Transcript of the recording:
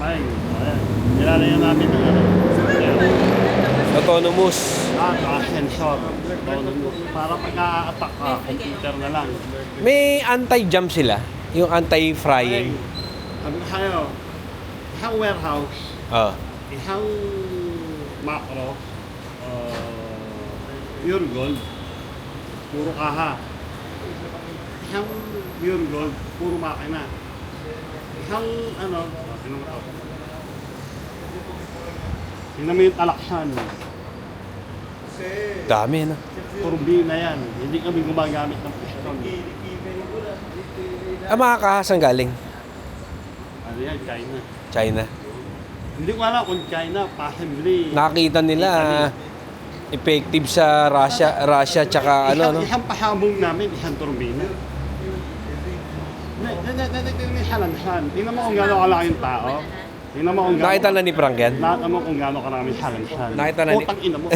Ay, ayan. Nilalagyan namin ng ano. Autonomous. Sensor. Autonomous. Para pagka-attack ka, computer na lang. May anti-jump sila. Yung anti-frying. Ang hayo, isang warehouse, Ah. isang macro, pure gold, puro kaha. Isang pure gold, puro makina. Isang ano mo to? Tingnan mo yung talaksan. Dami, no? Turbina yan. Hindi kami gumagamit ng piston. Mga kahasang galing. Ano yan, China. China. Hindi ko alam kung China, possibly. Nakita nila effective sa Russia tsaka ano, no? Isang pahabong namin, isang turbina. May halansan. Tingnan mo kung gano'ng kalaki yung tao. Tingnan mo kung gano'ng... Nakita na ni Frank yan? Nakita mo kung gano'ng karaming halansan. Nakita na ni... Putang ina mo.